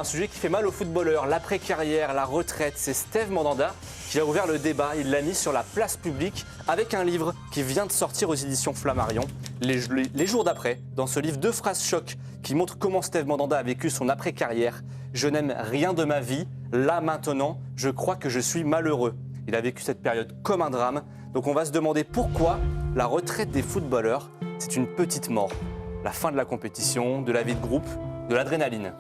un sujet qui fait mal aux footballeurs, l'après-carrière, la retraite. C'est Steve Mandanda qui a ouvert le débat. Il l'a mis sur la place publique avec un livre qui vient de sortir aux éditions Flammarion. Les jours d'après, dans ce livre, 2 phrases choc qui montrent comment Steve Mandanda a vécu son après-carrière. Je n'aime rien de ma vie. Là, maintenant, je crois que je suis malheureux. Il a vécu cette période comme un drame. Donc on va se demander pourquoi la retraite des footballeurs, c'est une petite mort. La fin de la compétition, de la vie de groupe, de l'adrénaline.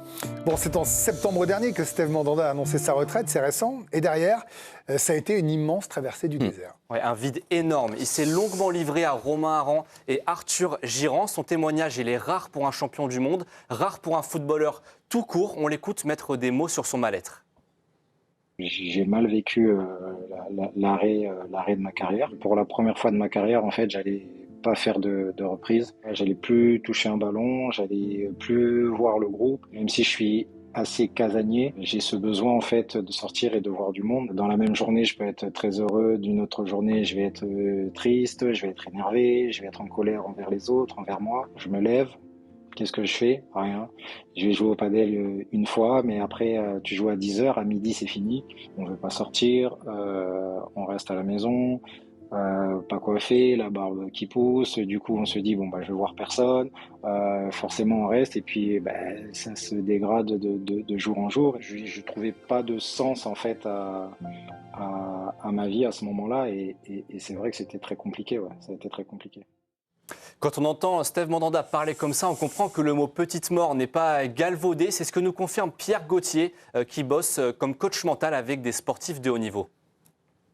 Bon, c'est en septembre dernier que Steve Mandanda a annoncé sa retraite, c'est récent. Et derrière, ça a été une immense traversée du désert. Ouais, un vide énorme. Il s'est longuement livré à Romain Aran et Arthur Girand. Son témoignage, il est rare pour un champion du monde, rare pour un footballeur tout court. On l'écoute mettre des mots sur son mal-être. J'ai mal vécu l'arrêt de ma carrière. Pour la première fois de ma carrière, en fait, j'allais pas faire de reprise. J'allais plus toucher un ballon, j'allais plus voir le groupe. Même si je suis assez casanier, j'ai ce besoin en fait de sortir et de voir du monde. Dans la même journée, je peux être très heureux. D'une autre journée, je vais être triste, je vais être énervé, je vais être en colère envers les autres, envers moi. Je me lève. Qu'est-ce que je fais? Rien. Je vais jouer au padel une fois, mais après, tu joues à 10h, à midi, c'est fini. On ne veut pas sortir, on reste à la maison, pas coiffé, la barbe qui pousse. Du coup, on se dit, bon, bah, je vais voir personne. Forcément, on reste, et puis ça se dégrade de jour en jour. Je ne trouvais pas de sens, en fait, à ma vie à ce moment-là, et c'est vrai que c'était très compliqué, ouais. Ça a été très compliqué. Quand on entend Steve Mandanda parler comme ça, on comprend que le mot « petite mort » n'est pas galvaudé. C'est ce que nous confirme Pierre Gauthier, qui bosse comme coach mental avec des sportifs de haut niveau.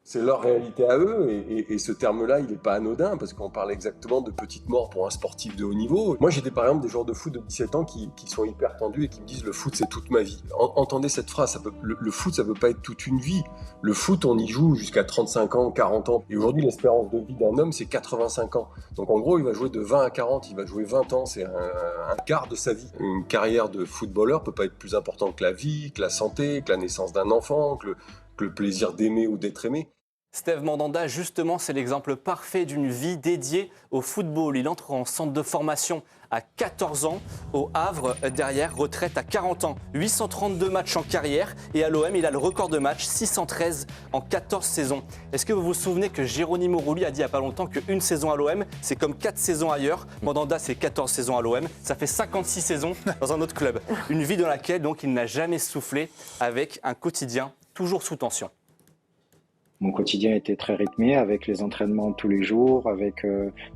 C'est leur réalité à eux, et ce terme-là, il n'est pas anodin, parce qu'on parle exactement de petite mort pour un sportif de haut niveau. Moi, j'ai par exemple des joueurs de foot de 17 ans qui sont hyper tendus et qui me disent « le foot, c'est toute ma vie ». Entendez cette phrase, le foot, ça ne peut pas être toute une vie. Le foot, on y joue jusqu'à 35 ans, 40 ans. Et aujourd'hui, l'espérance de vie d'un homme, c'est 85 ans. Donc en gros, il va jouer de 20 à 40, il va jouer 20 ans, c'est un quart de sa vie. Une carrière de footballeur ne peut pas être plus importante que la vie, que la santé, que la naissance d'un enfant, que le plaisir d'aimer ou d'être aimé. Steve Mandanda, justement, c'est l'exemple parfait d'une vie dédiée au football. Il entre en centre de formation à 14 ans, au Havre, derrière, retraite à 40 ans. 832 matchs en carrière, et à l'OM, il a le record de matchs, 613 en 14 saisons. Est-ce que vous vous souvenez que Geronimo Rulli a dit il n'y a pas longtemps qu'une saison à l'OM, c'est comme 4 saisons ailleurs. Mandanda, c'est 14 saisons à l'OM, ça fait 56 saisons dans un autre club. Une vie dans laquelle, donc, il n'a jamais soufflé, avec un quotidien toujours sous tension. Mon quotidien était très rythmé, avec les entraînements tous les jours, avec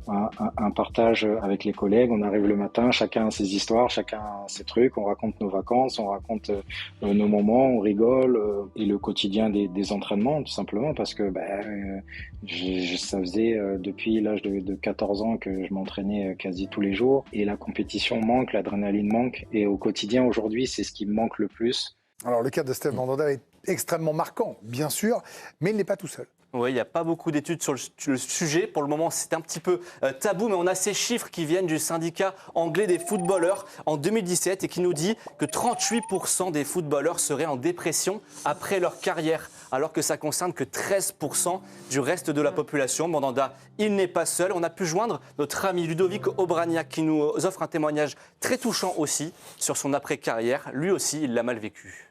un partage avec les collègues. On arrive le matin, chacun a ses histoires, chacun a ses trucs. On raconte nos vacances, on raconte nos moments, on rigole. Et le quotidien des entraînements, tout simplement, parce que ça faisait depuis l'âge de 14 ans que je m'entraînais quasi tous les jours. Et la compétition manque, l'adrénaline manque. Et au quotidien, aujourd'hui, c'est ce qui me manque le plus. Alors, le cas de Steve Mandanda est extrêmement marquant, bien sûr, mais il n'est pas tout seul. Oui, il n'y a pas beaucoup d'études sur le sujet. Pour le moment, c'est un petit peu tabou, mais on a ces chiffres qui viennent du syndicat anglais des footballeurs en 2017 et qui nous dit que 38% des footballeurs seraient en dépression après leur carrière, alors que ça concerne que 13% du reste de la population. Mandanda, il n'est pas seul. On a pu joindre notre ami Ludovic Obraniak qui nous offre un témoignage très touchant aussi sur son après-carrière. Lui aussi, il l'a mal vécu.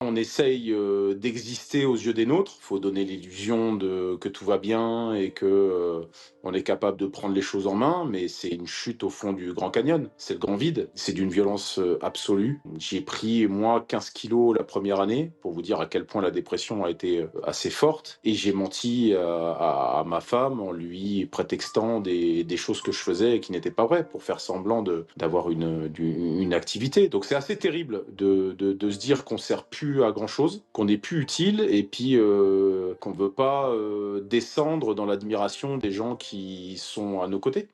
On essaye d'exister aux yeux des nôtres. Il faut donner l'illusion que tout va bien et qu'on est capable de prendre les choses en main, mais c'est une chute au fond du Grand Canyon. C'est le grand vide. C'est d'une violence absolue. J'ai pris, moi, 15 kilos la première année, pour vous dire à quel point la dépression a été assez forte. Et j'ai menti à ma femme en lui prétextant des choses que je faisais et qui n'étaient pas vraies, pour faire semblant d'avoir une activité. Donc c'est assez terrible de se dire qu'on sert plus à grand chose, qu'on n'est plus utile et puis qu'on ne veut pas descendre dans l'admiration des gens qui sont à nos côtés.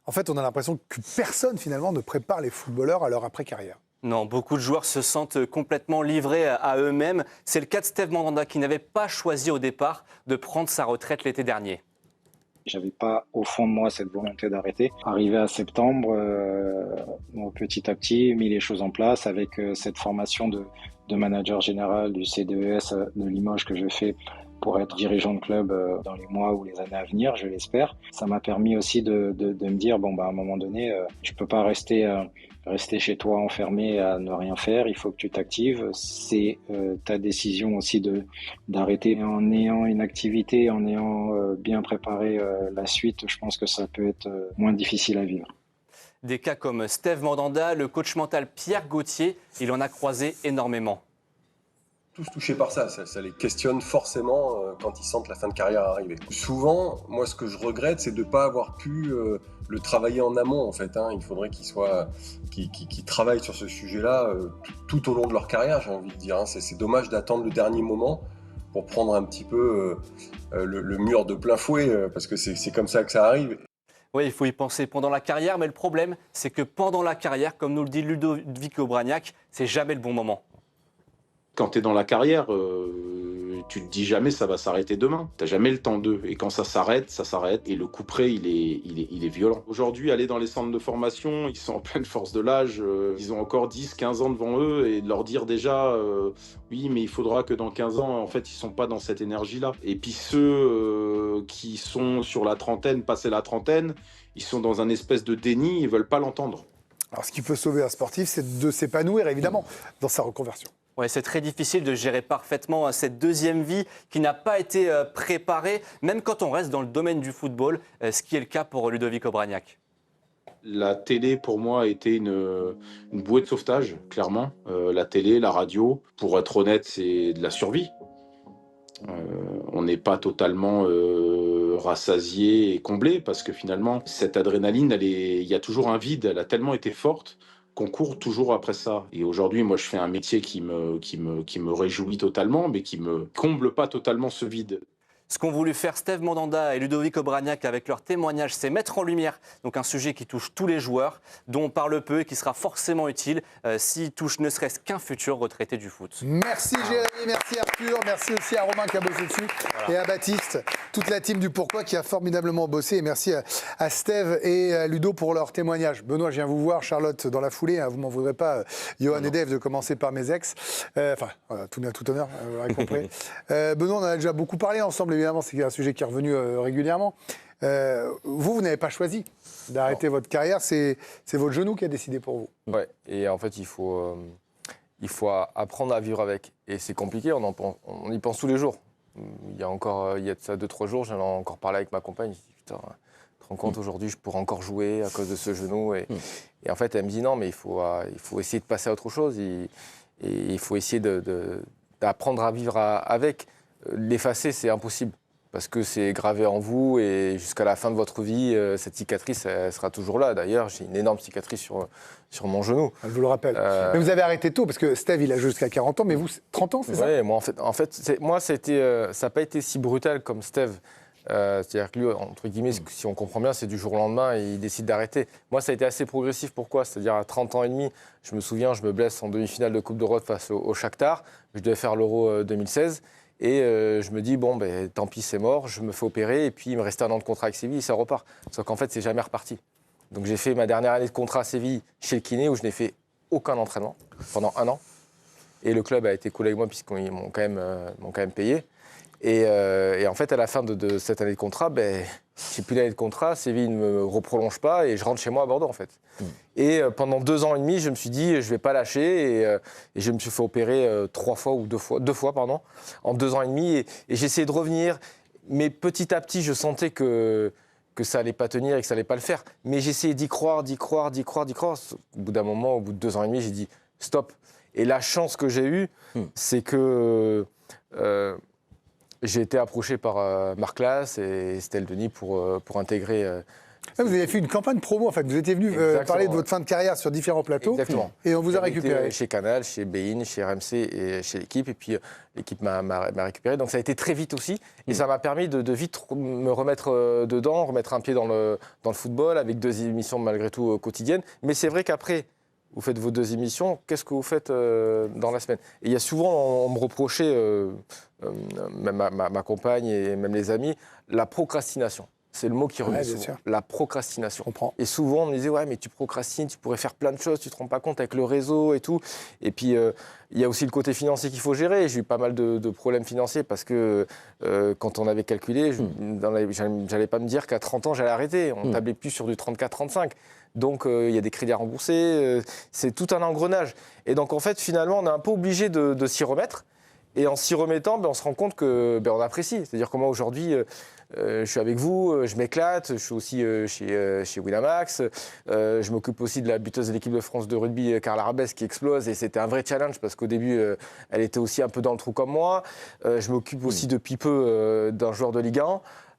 En fait, on a l'impression que personne finalement ne prépare les footballeurs à leur après-carrière. Non, beaucoup de joueurs se sentent complètement livrés à eux-mêmes. C'est le cas de Steve Mandanda qui n'avait pas choisi au départ de prendre sa retraite l'été dernier. J'avais pas au fond de moi cette volonté d'arrêter. Arrivé à septembre, petit à petit, mis les choses en place avec cette formation de manager général du CDES de Limoges que je fais pour être dirigeant de club dans les mois ou les années à venir, je l'espère. Ça m'a permis aussi de me dire, bon, bah, à un moment donné, je peux pas rester chez toi enfermé à ne rien faire, il faut que tu t'actives. C'est ta décision aussi d'arrêter en ayant une activité, en ayant bien préparé la suite. Je pense que ça peut être moins difficile à vivre. Des cas comme Steve Mandanda, le coach mental Pierre Gauthier, il en a croisé énormément. Tous touchés par ça les questionne forcément quand ils sentent la fin de carrière arriver. Souvent, moi ce que je regrette, c'est de ne pas avoir pu le travailler en amont en fait. Il faudrait qu'ils travaillent sur ce sujet-là tout au long de leur carrière, j'ai envie de dire. C'est dommage d'attendre le dernier moment pour prendre un petit peu le mur de plein fouet, parce que c'est comme ça que ça arrive. Oui, il faut y penser pendant la carrière, mais le problème, c'est que pendant la carrière, comme nous le dit Ludovic Obraniak, c'est jamais le bon moment. Quand tu es dans la carrière, tu te dis jamais ça va s'arrêter demain. Tu n'as jamais le temps d'eux. Et quand ça s'arrête, ça s'arrête. Et le coup près, il est violent. Aujourd'hui, aller dans les centres de formation, ils sont en pleine force de l'âge. Ils ont encore 10, 15 ans devant eux. Et de leur dire déjà, oui, mais il faudra que dans 15 ans, en fait, ils ne sont pas dans cette énergie-là. Et puis ceux qui sont sur la trentaine, passé la trentaine, ils sont dans un espèce de déni, ils ne veulent pas l'entendre. Alors, ce qui peut sauver un sportif, c'est de s'épanouir, évidemment, dans sa reconversion. Ouais, c'est très difficile de gérer parfaitement cette deuxième vie qui n'a pas été préparée, même quand on reste dans le domaine du football, ce qui est le cas pour Ludovic Obraniak. La télé, pour moi, a été une bouée de sauvetage, clairement. La télé, la radio, pour être honnête, c'est de la survie. On n'est pas totalement rassasié et comblé, parce que finalement, cette adrénaline, il y a toujours un vide, elle a tellement été forte qu'on court toujours après ça. Et aujourd'hui, moi, je fais un métier qui me réjouit totalement, mais qui me comble pas totalement ce vide. Ce qu'ont voulu faire Steve Mandanda et Ludovic Obraniak avec leur témoignage, c'est mettre en lumière donc un sujet qui touche tous les joueurs, dont on parle peu et qui sera forcément utile s'il touche ne serait-ce qu'un futur retraité du foot. Merci Jérémy, merci Arthur, merci aussi à Romain qui a bossé dessus et à Baptiste, toute la team du Pourquoi qui a formidablement bossé. Et merci à Steve et à Ludo pour leur témoignage. Benoît, je viens vous voir, Charlotte dans la foulée, vous m'en voudrez pas, Johan et Dave, de commencer par mes ex. Tout honneur, vous l'aurez compris. Benoît, on en a déjà beaucoup parlé ensemble. Évidemment, c'est un sujet qui est revenu régulièrement. Vous n'avez pas choisi d'arrêter votre carrière, c'est votre genou qui a décidé pour vous. Ouais, et en fait, il faut apprendre à vivre avec. Et c'est compliqué, on y pense tous les jours. Il y a de ça 2-3 jours, j'en ai encore parlé avec ma compagne. Je me dis, putain, tu te rends compte, aujourd'hui, je pourrais encore jouer à cause de ce genou. Et en fait, elle me dit, non, mais il faut essayer de passer à autre chose. Et il faut essayer d'apprendre à vivre avec. L'effacer, c'est impossible, parce que c'est gravé en vous et jusqu'à la fin de votre vie, cette cicatrice, elle sera toujours là. D'ailleurs, j'ai une énorme cicatrice sur mon genou. Je vous le rappelle. Mais vous avez arrêté tôt, parce que Steve, il a joué jusqu'à 40 ans, mais vous, 30 ans, c'est ça? Oui, moi, en fait ça n'a pas été si brutal comme Steve. C'est-à-dire que lui, entre guillemets, si on comprend bien, c'est du jour au lendemain et il décide d'arrêter. Moi, ça a été assez progressif. Pourquoi? C'est-à-dire à 30 ans et demi, je me souviens, je me blesse en demi-finale de Coupe d'Europe face au Shakhtar. Je devais faire l'Euro 2016. Et je me dis, bon, tant pis, c'est mort, je me fais opérer, et puis il me restait 1 an de contrat avec Séville, et ça repart. Sauf qu'en fait, c'est jamais reparti. Donc j'ai fait ma dernière année de contrat à Séville chez le kiné, où je n'ai fait aucun entraînement pendant 1 an. Et le club a été cool avec moi, puisqu'ils m'ont quand même payé. Et en fait, à la fin de cette année de contrat, j'ai plus d'année de contrat, Séville ne me reprolonge pas, et je rentre chez moi à Bordeaux, en fait. Et pendant 2 ans et demi, je me suis dit, je vais pas lâcher, et je me suis fait opérer 2 fois, en 2 ans et demi, et j'ai essayé de revenir, mais petit à petit, je sentais que ça allait pas tenir et que ça allait pas le faire. Mais j'essayais d'y croire. Au bout d'un moment, au bout de 2 ans et demi, j'ai dit, stop. Et la chance que j'ai eue, c'est que j'ai été approché par Marc Lass et Estelle Denis pour intégrer. Vous avez fait une campagne promo, en fait. Vous étiez venu parler de votre fin de carrière sur différents plateaux. Exactement. Et on vous a récupéré. Chez Canal, chez Bein, chez RMC et chez l'équipe. Et puis l'équipe m'a récupéré. Donc ça a été très vite aussi. Et ça m'a permis de vite me remettre dedans, remettre un pied dans le football, avec 2 émissions malgré tout quotidiennes. Mais c'est vrai qu'après, vous faites vos 2 émissions, qu'est-ce que vous faites dans la semaine? Et il y a souvent, on me reprochait, même ma compagne et même les amis, la procrastination. c'est le mot qui revient Ouais, souvent. bien sûr. La procrastination. Je comprends. Et souvent, on me disait, ouais, mais tu procrastines, tu pourrais faire plein de choses, tu te rends pas compte avec le réseau et tout. Et puis, il y a aussi le côté financier qu'il faut gérer. J'ai eu pas mal de problèmes financiers parce que quand on avait calculé, j'allais pas me dire qu'à 30 ans, j'allais arrêter. On tablait plus sur du 34-35. Donc, il y a des crédits à rembourser. C'est tout un engrenage. Et donc, en fait, finalement, on est un peu obligé de s'y remettre. Et en s'y remettant, on se rend compte qu'on apprécie. C'est-à-dire que moi, aujourd'hui, je suis avec vous, je m'éclate. Je suis aussi chez Winamax. Je m'occupe aussi de la buteuse de l'équipe de France de rugby, Carla Arabes, qui explose. Et c'était un vrai challenge parce qu'au début, elle était aussi un peu dans le trou comme moi. Je m'occupe aussi depuis peu d'un joueur de Ligue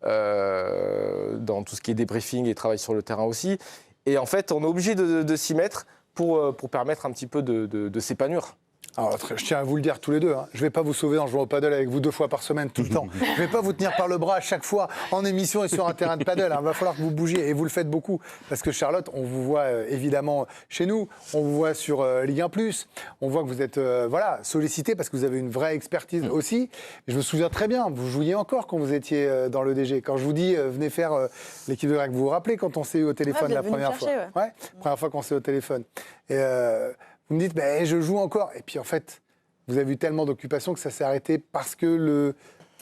1, dans tout ce qui est débriefing et travail sur le terrain aussi. Et en fait, on est obligé de s'y mettre pour permettre un petit peu de s'épanouir. Alors, je tiens à vous le dire tous les deux, hein. Je ne vais pas vous sauver en jouant au paddle avec vous 2 fois par semaine tout le temps. Je ne vais pas vous tenir par le bras à chaque fois en émission et sur un terrain de paddle. Il va falloir que vous bougiez et vous le faites beaucoup. Parce que Charlotte, on vous voit évidemment chez nous, on vous voit sur Ligue 1+, on voit que vous êtes sollicité parce que vous avez une vraie expertise aussi. Et je me souviens très bien, vous jouiez encore quand vous étiez dans l'EDG. Quand je vous dis venez faire l'équipe de rugby, vous vous rappelez quand on s'est eu au téléphone la première fois, première fois qu'on s'est au téléphone. Et vous me dites, je joue encore. Et puis en fait, vous avez eu tellement d'occupations que ça s'est arrêté parce que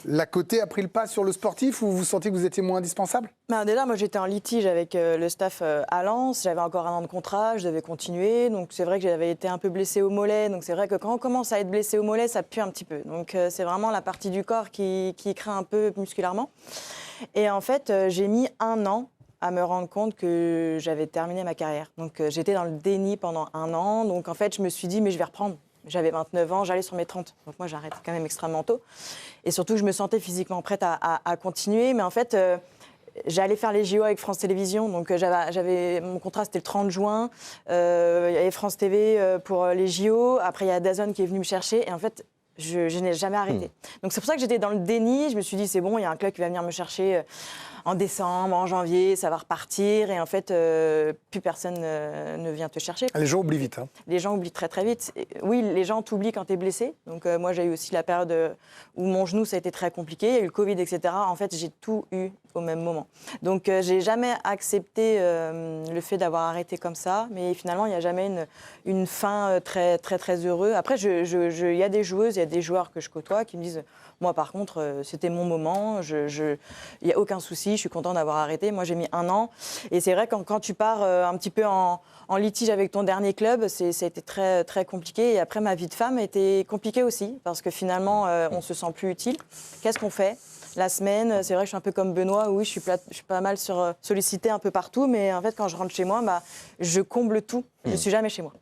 l'à côté a pris le pas sur le sportif ou vous sentiez que vous étiez moins indispensable ? Déjà, moi j'étais en litige avec le staff à Lens. J'avais encore 1 an de contrat, je devais continuer. Donc c'est vrai que j'avais été un peu blessée au mollet. Donc c'est vrai que quand on commence à être blessé au mollet, ça pue un petit peu. Donc c'est vraiment la partie du corps qui craint un peu musculairement. Et en fait, j'ai mis 1 an à me rendre compte que j'avais terminé ma carrière. Donc j'étais dans le déni pendant 1 an. Donc en fait, je me suis dit, mais je vais reprendre. J'avais 29 ans, j'allais sur mes 30. Donc moi, j'arrête quand même extrêmement tôt. Et surtout, je me sentais physiquement prête à continuer. Mais en fait, j'allais faire les JO avec France Télévisions. Donc mon contrat, c'était le 30 juin. Il y avait France TV pour les JO. Après, il y a DAZN qui est venu me chercher. Et en fait, je n'ai jamais arrêté. Donc c'est pour ça que j'étais dans le déni. Je me suis dit, c'est bon, il y a un club qui va venir me chercher en décembre, en janvier, ça va repartir. Et en fait, plus personne ne vient te chercher. Les gens oublient vite. Hein. Les gens oublient très très vite. Oui, les gens t'oublient quand tu es blessé. Donc moi, j'ai eu aussi la période où mon genou, ça a été très compliqué. Il y a eu le Covid, etc. En fait, j'ai tout eu au même moment. Donc j'ai jamais accepté le fait d'avoir arrêté comme ça. Mais finalement, il n'y a jamais une fin très très très heureuse. Après, il y a des joueuses, il y a des joueurs que je côtoie qui me disent... Moi, par contre, c'était mon moment. Il n'y a aucun souci. Je suis contente d'avoir arrêté. Moi, j'ai mis 1 an. Et c'est vrai, quand tu pars un petit peu en litige avec ton dernier club, ça a été très, très compliqué. Et après, ma vie de femme a été compliquée aussi. Parce que finalement, on ne se sent plus utile. Qu'est-ce qu'on fait ? La semaine, c'est vrai que je suis un peu comme Benoît. Oui, je suis pas mal sollicitée un peu partout. Mais en fait, quand je rentre chez moi, je comble tout. Je ne suis jamais chez moi.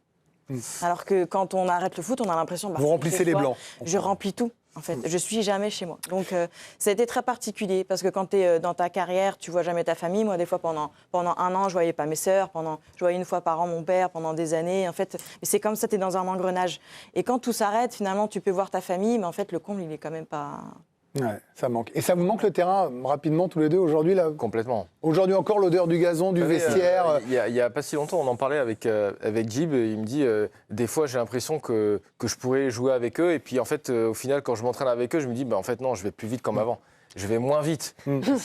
Alors que quand on arrête le foot, on a l'impression... Vous remplissez les blancs. Je remplis tout. En fait, je suis jamais chez moi. Donc, ça a été très particulier parce que quand tu es dans ta carrière, tu vois jamais ta famille. Moi, des fois, pendant 1 an, je voyais pas mes sœurs. Je voyais 1 fois par an mon père pendant des années. En fait, mais c'est comme ça, tu es dans un engrenage. Et quand tout s'arrête, finalement, tu peux voir ta famille, mais en fait, le comble, il est quand même pas... Ouais, ça manque. Et ça vous manque le terrain rapidement tous les deux aujourd'hui là ? Complètement. Aujourd'hui encore l'odeur du gazon, du vestiaire. Il y a pas si longtemps, on en parlait avec Jib. Il me dit des fois j'ai l'impression que je pourrais jouer avec eux et puis en fait au final quand je m'entraîne avec eux, je me dis en fait non, je vais plus vite comme avant. Je vais moins vite.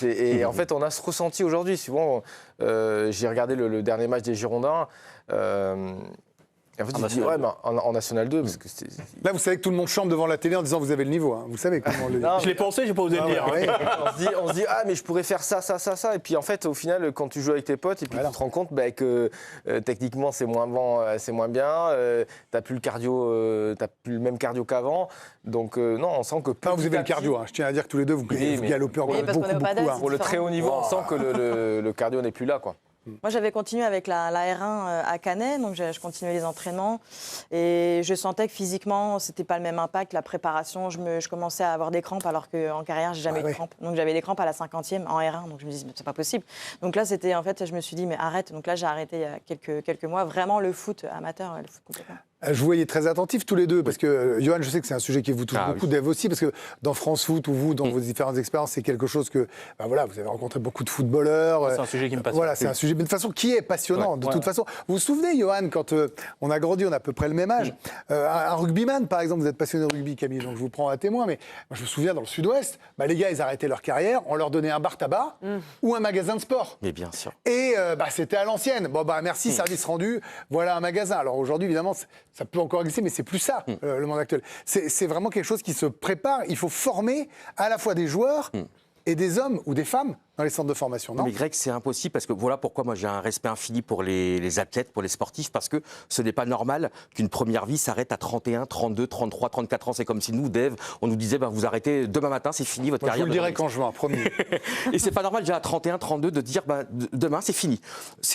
Et en fait, on a ce ressenti aujourd'hui. Souvent, j'ai regardé le dernier match des Girondins. Et en fait, je dis, ouais, mais en National 2, parce que là, vous savez que tout le monde chante devant la télé en disant vous avez le niveau. Hein. Vous savez comment le Je l'ai pensé, j'ai pas osé le dire. Ouais. On se dit, ah, mais je pourrais faire ça. Et puis en fait, au final, quand tu joues avec tes potes, et puis tu te rends compte que techniquement, c'est moins bien. T'as plus le même cardio qu'avant. Donc non, on sent que. Vous avez le cardio. Hein. Je tiens à dire que tous les deux, vous galopez encore beaucoup. Hein. Pour le très haut niveau, on sent que le cardio n'est plus là, quoi. Moi, j'avais continué avec la R1 à Canet, donc je continuais les entraînements. Et je sentais que physiquement, c'était pas le même impact. La préparation, je commençais à avoir des crampes, alors qu'en carrière, j'ai jamais eu de crampes. Donc j'avais des crampes à la 50e en R1, donc je me disais, c'est pas possible. Donc là, je me suis dit, mais arrête. Donc là, j'ai arrêté il y a quelques mois, vraiment le foot amateur, le foot complètement. Je vous voyais très attentifs tous les deux, parce que, Johan, je sais que c'est un sujet qui vous touche beaucoup, Dave aussi, parce que dans France Foot, ou vous, dans vos différentes expériences, c'est quelque chose que, voilà, vous avez rencontré beaucoup de footballeurs. C'est un sujet qui me passionne. Voilà, c'est un sujet, mais de toute façon, qui est passionnant, de toute façon. Vous vous souvenez, Johan, quand on a grandi, on a à peu près le même âge, un rugbyman, par exemple, vous êtes passionné de rugby, Camille, donc je vous prends à témoin, mais moi, je me souviens, dans le Sud-Ouest, les gars, ils arrêtaient leur carrière, on leur donnait un bar tabac ou un magasin de sport. Mais bien sûr. Et c'était à l'ancienne. Bon, merci, service rendu, voilà un magasin. Alors aujourd'hui, évidemment, ça peut encore exister, mais c'est plus ça, le monde actuel. C'est vraiment quelque chose qui se prépare. Il faut former à la fois des joueurs et des hommes ou des femmes dans les centres de formation, non ? Mais Greg, c'est impossible parce que voilà pourquoi moi j'ai un respect infini pour les athlètes, pour les sportifs, parce que ce n'est pas normal qu'une première vie s'arrête à 31, 32, 33, 34 ans. C'est comme si nous, Dave, on nous disait vous arrêtez demain matin, c'est fini votre carrière. Je vous le dirai quand juin, promis. Et c'est pas normal déjà à 31, 32 de dire demain c'est fini.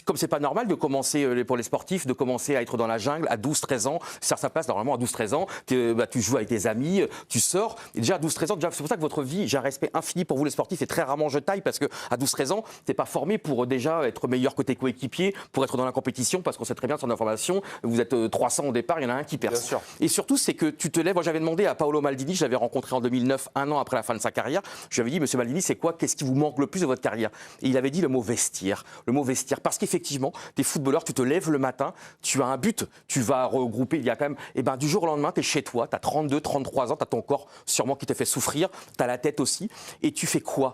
Comme c'est pas normal de commencer pour les sportifs, de commencer à être dans la jungle à 12, 13 ans. Ça passe normalement à 12, 13 ans. Tu joues avec tes amis, tu sors. Et déjà à 12, 13 ans, c'est pour ça que votre vie, j'ai un respect infini pour vous les sportifs et très rarement je taille parce que à 12-13 ans, t'es pas formé pour déjà être meilleur que tes coéquipiers, pour être dans la compétition, parce qu'on sait très bien sur l'information, vous êtes 300 au départ, il y en a un qui perce. Bien sûr. Et surtout, c'est que tu te lèves. Moi, j'avais demandé à Paolo Maldini, je l'avais rencontré en 2009, un an après la fin de sa carrière. Je lui avais dit, Monsieur Maldini, qu'est-ce qui vous manque le plus de votre carrière ? Et il avait dit le mot vestiaire. Le mot vestiaire, parce qu'effectivement, t'es footballeur, tu te lèves le matin, tu as un but, tu vas regrouper, il y a quand même, du jour au lendemain, t'es chez toi, t'as 32, 33 ans, t'as ton corps sûrement qui te fait souffrir, t'as la tête aussi, et tu fais quoi ?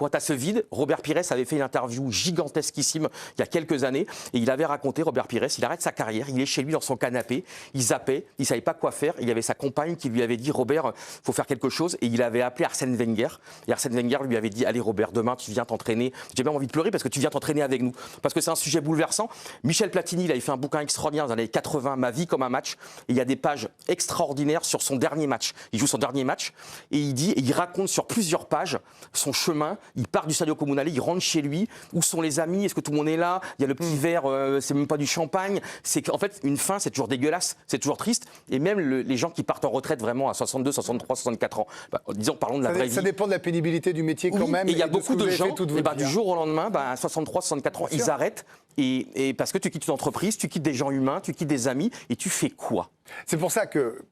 T'as ce vide. Robert Pires avait fait une interview gigantesquement il y a quelques années et il avait raconté, Robert Pires, il arrête sa carrière, il est chez lui dans son canapé, il zappait, il savait pas quoi faire, il y avait sa compagne qui lui avait dit Robert, faut faire quelque chose et il avait appelé Arsène Wenger et Arsène Wenger lui avait dit allez Robert, demain tu viens t'entraîner, j'ai même envie de pleurer parce que tu viens t'entraîner avec nous, parce que c'est un sujet bouleversant. Michel Platini, il avait fait un bouquin extraordinaire dans les années 80, Ma vie comme un match, et il y a des pages extraordinaires sur son dernier match, il joue son dernier match et il raconte sur plusieurs pages son chemin, il part du Stadio Comunale, il rentre chez lui, où sont les amis, est-ce que tout le monde est là, il y a le petit verre, c'est même pas du champagne, c'est qu'en fait une fin c'est toujours dégueulasse, c'est toujours triste, et même les gens qui partent en retraite vraiment à 62, 63, 64 ans, disons parlons de la vraie vie. Ça dépend de la pénibilité du métier quand même. Et il y a beaucoup de gens, du jour au lendemain, à 63, 64 ans, ils arrêtent, et parce que tu quittes une entreprise, tu quittes des gens humains, tu quittes des amis, et tu fais quoi ? C'est pour ça que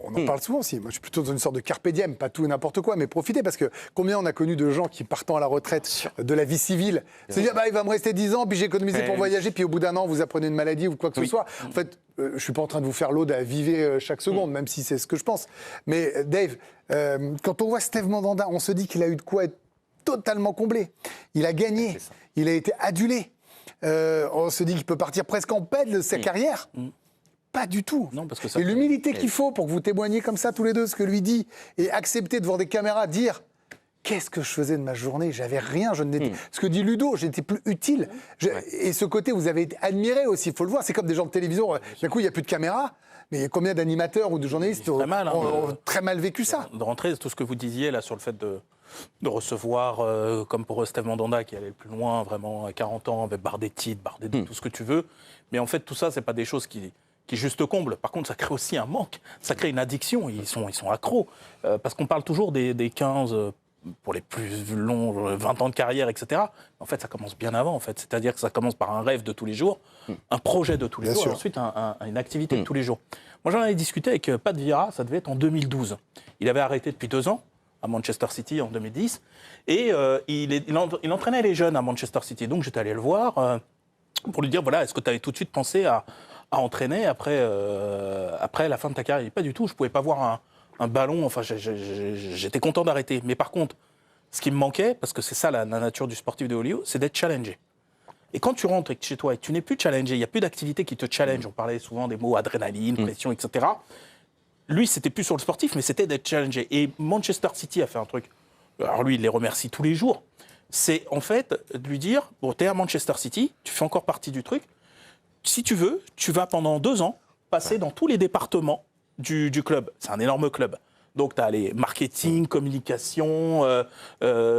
on en parle souvent aussi. Moi, je suis plutôt dans une sorte de carpe diem, pas tout et n'importe quoi, mais profiter, parce que combien on a connu de gens qui, partant à la retraite de la vie civile, se disent il va me rester 10 ans, puis j'ai économisé pour voyager, puis au bout d'un an, vous apprenez une maladie ou quoi que ce soit. En fait, je suis pas en train de vous faire l'ode à vivre chaque seconde, même si c'est ce que je pense. Mais Dave, quand on voit Steve Mandanda, on se dit qu'il a eu de quoi être totalement comblé. Il a gagné, il a été adulé. On se dit qu'il peut partir presque en paix de sa carrière. Pas du tout. Non, parce que et l'humilité qu'il faut pour que vous témoigniez comme ça tous les deux ce que lui dit et accepter devant des caméras dire qu'est-ce que je faisais de ma journée ? J'avais rien, je n'étais. Ce que dit Ludo, j'étais plus utile. Et ce côté, vous avez été admiré aussi, il faut le voir. C'est comme des gens de télévision. D'un coup, il n'y a plus de caméras. Mais combien d'animateurs ou de journalistes ont très mal vécu ça ? De rentrer, tout ce que vous disiez là sur le fait de recevoir, comme pour Steve Mandanda qui allait le plus loin, vraiment à 40 ans, avec barre des titres, barre des tout ce que tu veux. Mais en fait, tout ça, c'est pas des choses qui juste comble. Par contre, ça crée aussi un manque, ça crée une addiction, ils sont accros. Parce qu'on parle toujours des 15, pour les plus longs, 20 ans de carrière, etc. En fait, ça commence bien avant, en fait. C'est-à-dire que ça commence par un rêve de tous les jours, un projet de tous les jours, et ensuite une activité de tous les jours. Moi, j'en avais discuté avec Pat Vieira, ça devait être en 2012. Il avait arrêté depuis 2 ans, à Manchester City en 2010, et il entraînait les jeunes à Manchester City. Donc, j'étais allé le voir pour lui dire, voilà, est-ce que tu avais tout de suite pensé à entraîner après la fin de ta carrière ? Pas du tout, je ne pouvais pas voir un ballon, enfin j'étais content d'arrêter. Mais par contre, ce qui me manquait, parce que c'est ça la nature du sportif de haut niveau, c'est d'être challengé. Et quand tu rentres chez toi et que tu n'es plus challengé, il n'y a plus d'activité qui te challenge, on parlait souvent des mots adrénaline, pression, etc. Lui, c'était plus sur le sportif, mais c'était d'être challengé. Et Manchester City a fait un truc, alors lui, il les remercie tous les jours, c'est en fait de lui dire, bon, t'es à Manchester City, tu fais encore partie du truc, si tu veux, tu vas pendant 2 ans passer dans tous les départements du club. C'est un énorme club. Donc, tu as les marketing, communication,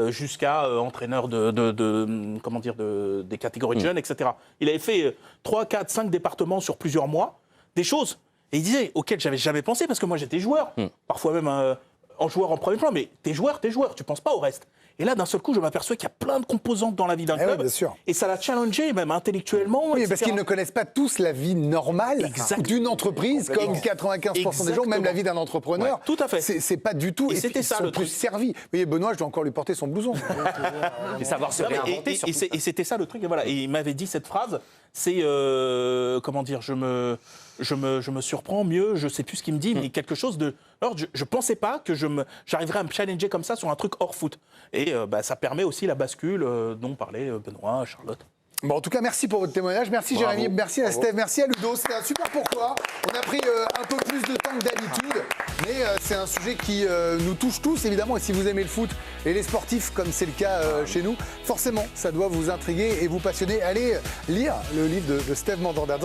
jusqu'à entraîneur des catégories de jeunes, etc. Il avait fait 3, 4, 5 départements sur plusieurs mois, des choses. Et il disait, auxquelles j'avais jamais pensé, parce que moi, j'étais joueur. Parfois même en joueur en premier plan, mais t'es joueur, tu penses pas au reste. Et là, d'un seul coup, je m'aperçois qu'il y a plein de composantes dans la vie d'un Eh oui, club. bien sûr. Et ça l'a challengé, même intellectuellement. Oui, etc. parce qu'ils ne connaissent pas tous la vie normale Exact. d'une entreprise, comme 95% des gens, même la vie d'un entrepreneur. Ouais, tout à fait. C'est pas du tout. Et c'était puis, ça, ils sont le plus truc. servis. Vous voyez, Benoît, je dois encore lui porter son blouson. Et savoir se Non, mais- réinventer, surtout. et c'était ça le truc. Et voilà. Et il m'avait dit cette phrase. C'est comment dire, je me surprends mieux, je sais plus ce qu'il me dit, mais quelque chose de. Alors je pensais pas que j'arriverais à me challenger comme ça sur un truc hors foot. Et ça permet aussi la bascule dont parlait Benoît, Charlotte. Bon, en tout cas, merci pour votre témoignage. Merci Jérémy, merci à Steve, merci à Ludo. C'était un super pourquoi. On a pris un peu plus de temps que d'habitude, mais c'est un sujet qui nous touche tous, évidemment. Et si vous aimez le foot et les sportifs, comme c'est le cas chez nous, forcément, ça doit vous intriguer et vous passionner. Allez lire le livre de Steve Mandanda.